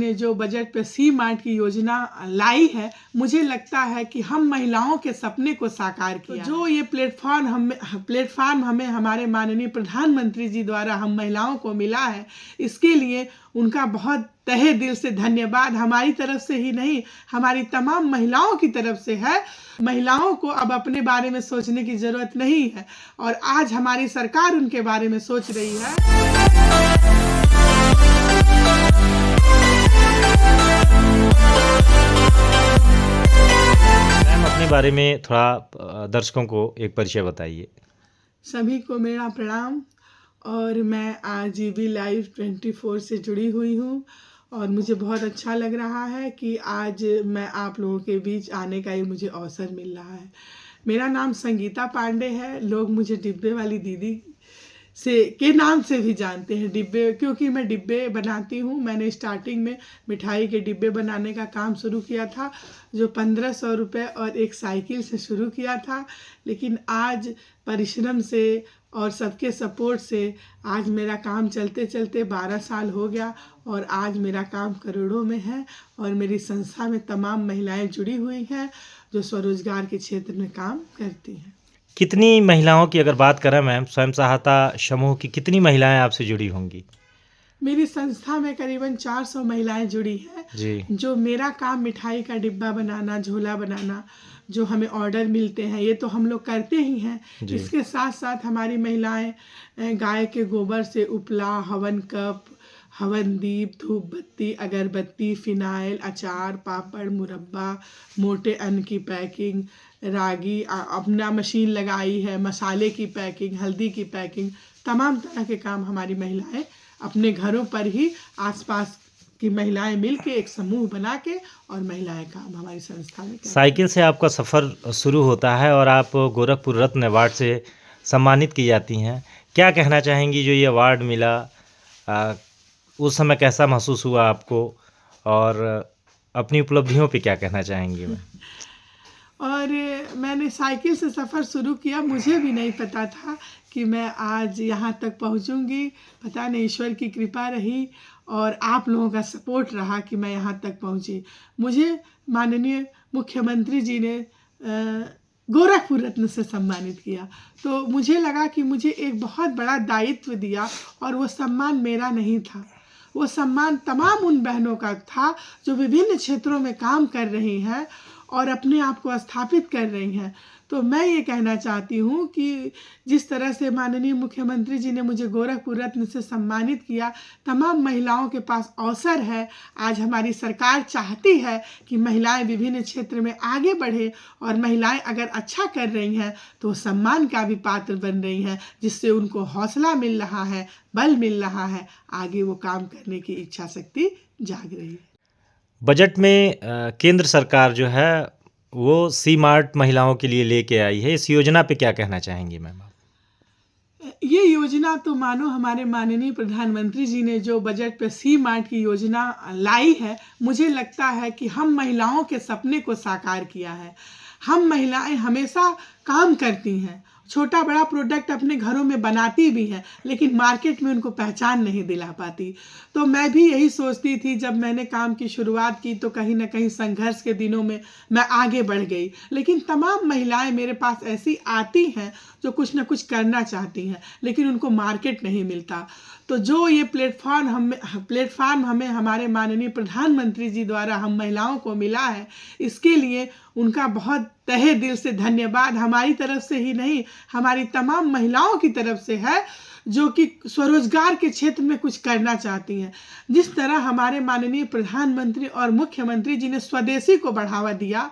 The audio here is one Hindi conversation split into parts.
ने जो बजट पे सी मार्ट की योजना लाई है, मुझे लगता है कि हम महिलाओं के सपने को साकार किया। तो जो ये प्लेटफॉर्म हमें हमारे माननीय प्रधानमंत्री जी द्वारा हम महिलाओं को मिला है, इसके लिए उनका बहुत तहे दिल से धन्यवाद हमारी तरफ से ही नहीं, हमारी तमाम महिलाओं की तरफ से है। महिलाओं को अब अपने बारे में सोचने की जरूरत नहीं है और आज हमारी सरकार उनके बारे में सोच रही है। मैम, अपने बारे में थोड़ा दर्शकों को एक परिचय बताइए। सभी को मेरा प्रणाम और मैं आज ईबी लाइव 24 से जुड़ी हुई हूँ और मुझे बहुत अच्छा लग रहा है कि आज मैं आप लोगों के बीच आने का ये मुझे अवसर मिल रहा है। मेरा नाम संगीता पांडे है, लोग मुझे डिब्बे वाली दीदी के नाम से भी जानते हैं। डिब्बे, क्योंकि मैं डिब्बे बनाती हूँ। मैंने स्टार्टिंग में मिठाई के डिब्बे बनाने का काम शुरू किया था, जो 1500 रुपये और एक साइकिल से शुरू किया था, लेकिन आज परिश्रम से और सबके सपोर्ट से आज मेरा काम चलते चलते 12 साल हो गया और आज मेरा काम करोड़ों में है और मेरी संस्था में तमाम महिलाएं जुड़ी हुई हैं जो स्वरोजगार के क्षेत्र में काम करती हैं। कितनी महिलाओं की अगर बात करें मैम, स्वयं सहायता समूह की कितनी महिलाएं आपसे जुड़ी होंगी? मेरी संस्था में करीबन 400 महिलाएं जुड़ी हैं जी। जो मेरा काम मिठाई का डिब्बा बनाना, झोला बनाना, जो हमें ऑर्डर मिलते हैं, ये तो हम लोग करते ही हैं। इसके साथ साथ हमारी महिलाएं गाय के गोबर से उपला, हवन कप, हवन दीप, धूप बत्ती, अगरबत्ती, फिनाइल, अचार, पापड़, मुरब्बा, मोटे अन्न की पैकिंग, रागी, अपना मशीन लगाई है, मसाले की पैकिंग, हल्दी की पैकिंग, तमाम तरह के काम हमारी महिलाएं अपने घरों पर ही आसपास की महिलाएं मिलके एक समूह बना के और महिलाएं काम हमारी संस्था में करती हैं। साइकिल से आपका सफ़र शुरू होता है और आप गोरखपुर रत्न अवार्ड से सम्मानित की जाती हैं। क्या कहना चाहेंगी जो ये अवार्ड मिला, उस समय कैसा महसूस हुआ आपको और अपनी उपलब्धियों पे क्या कहना चाहेंगी मैम? और मैंने साइकिल से सफ़र शुरू किया, मुझे भी नहीं पता था कि मैं आज यहाँ तक पहुँचूँगी। पता नहीं, ईश्वर की कृपा रही और आप लोगों का सपोर्ट रहा कि मैं यहाँ तक पहुँची। मुझे माननीय मुख्यमंत्री जी ने गोरखपुर रत्न से सम्मानित किया, तो मुझे लगा कि मुझे एक बहुत बड़ा दायित्व दिया और वो सम्मान मेरा नहीं था, वो सम्मान तमाम उन बहनों का था जो विभिन्न क्षेत्रों में काम कर रही हैं और अपने आप को स्थापित कर रही हैं। तो मैं ये कहना चाहती हूँ कि जिस तरह से माननीय मुख्यमंत्री जी ने मुझे गोरखपुर रत्न से सम्मानित किया, तमाम महिलाओं के पास अवसर है। आज हमारी सरकार चाहती है कि महिलाएं विभिन्न क्षेत्र में आगे बढ़े और महिलाएं अगर अच्छा कर रही हैं तो सम्मान का भी पात्र बन रही हैं, जिससे उनको हौसला मिल रहा है, बल मिल रहा है, आगे वो काम करने की इच्छा शक्ति जाग रही है। बजट में केंद्र सरकार जो है वो सी मार्ट महिलाओं के लिए लेके आई है, इस योजना पे क्या कहना चाहेंगी मैम आप? ये योजना तो मानो हमारे माननीय प्रधानमंत्री जी ने जो बजट पे सी मार्ट की योजना लाई है, मुझे लगता है कि हम महिलाओं के सपने को साकार किया है। हम महिलाएं हमेशा काम करती हैं, छोटा बड़ा प्रोडक्ट अपने घरों में बनाती भी हैं, लेकिन मार्केट में उनको पहचान नहीं दिला पाती। तो मैं भी यही सोचती थी, जब मैंने काम की शुरुआत की तो कहीं ना कहीं संघर्ष के दिनों में मैं आगे बढ़ गई, लेकिन तमाम महिलाएं मेरे पास ऐसी आती हैं जो कुछ ना कुछ करना चाहती हैं, लेकिन उनको मार्केट नहीं मिलता। तो जो ये प्लेटफॉर्म हमें हमारे माननीय प्रधानमंत्री जी द्वारा हम महिलाओं को मिला है, इसके लिए उनका बहुत तहे दिल से धन्यवाद हमारी तरफ से ही नहीं, हमारी तमाम महिलाओं की तरफ से है जो कि स्वरोजगार के क्षेत्र में कुछ करना चाहती हैं। जिस तरह हमारे माननीय प्रधानमंत्री और मुख्यमंत्री जी ने स्वदेशी को बढ़ावा दिया,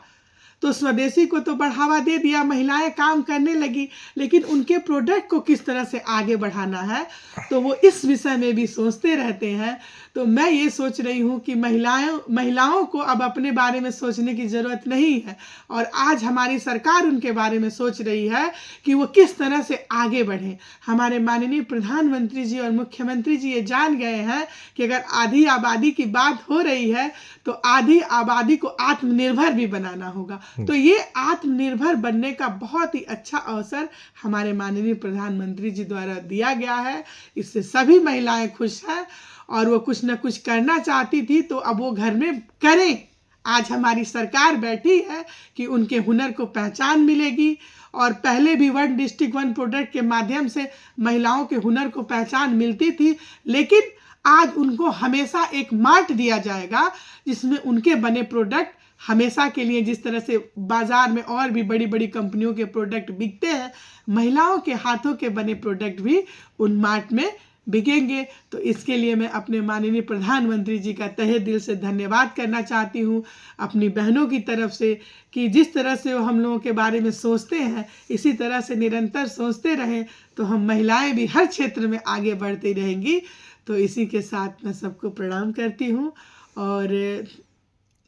तो स्वदेशी को तो बढ़ावा दे दिया, महिलाएं काम करने लगी, लेकिन उनके प्रोडक्ट को किस तरह से आगे बढ़ाना है तो वो इस विषय में भी सोचते रहते हैं। तो मैं ये सोच रही हूँ कि महिलाओं को अब अपने बारे में सोचने की ज़रूरत नहीं है और आज हमारी सरकार उनके बारे में सोच रही है कि वो किस तरह से आगे बढ़े। हमारे माननीय प्रधानमंत्री जी और मुख्यमंत्री जी ये जान गए हैं कि अगर आधी आबादी की बात हो रही है तो आधी आबादी को आत्मनिर्भर भी बनाना होगा। तो ये आत्मनिर्भर बनने का बहुत ही अच्छा अवसर हमारे माननीय प्रधानमंत्री जी द्वारा दिया गया है। इससे सभी महिलाएं खुश हैं और वो कुछ न कुछ करना चाहती थी तो अब वो घर में करें। आज हमारी सरकार बैठी है कि उनके हुनर को पहचान मिलेगी और पहले भी वन डिस्ट्रिक्ट वन प्रोडक्ट के माध्यम से महिलाओं के हुनर को पहचान मिलती थी, लेकिन आज उनको हमेशा एक मार्ट दिया जाएगा जिसमें उनके बने प्रोडक्ट हमेशा के लिए, जिस तरह से बाजार में और भी बड़ी बड़ी कंपनियों के प्रोडक्ट बिकते हैं, महिलाओं के हाथों के बने प्रोडक्ट भी उन मार्ट में बिकेंगे। तो इसके लिए मैं अपने माननीय प्रधानमंत्री जी का तहे दिल से धन्यवाद करना चाहती हूँ अपनी बहनों की तरफ से कि जिस तरह से वो हम लोगों के बारे में सोचते हैं इसी तरह से निरंतर सोचते रहें तो हम महिलाएं भी हर क्षेत्र में आगे बढ़ती रहेंगी। तो इसी के साथ मैं सबको प्रणाम करती हूँ और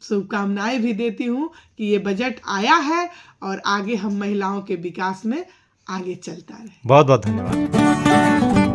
शुभकामनाएं भी देती हूँ कि ये बजट आया है और आगे हम महिलाओं के विकास में आगे चलता रहे। बहुत बहुत धन्यवाद।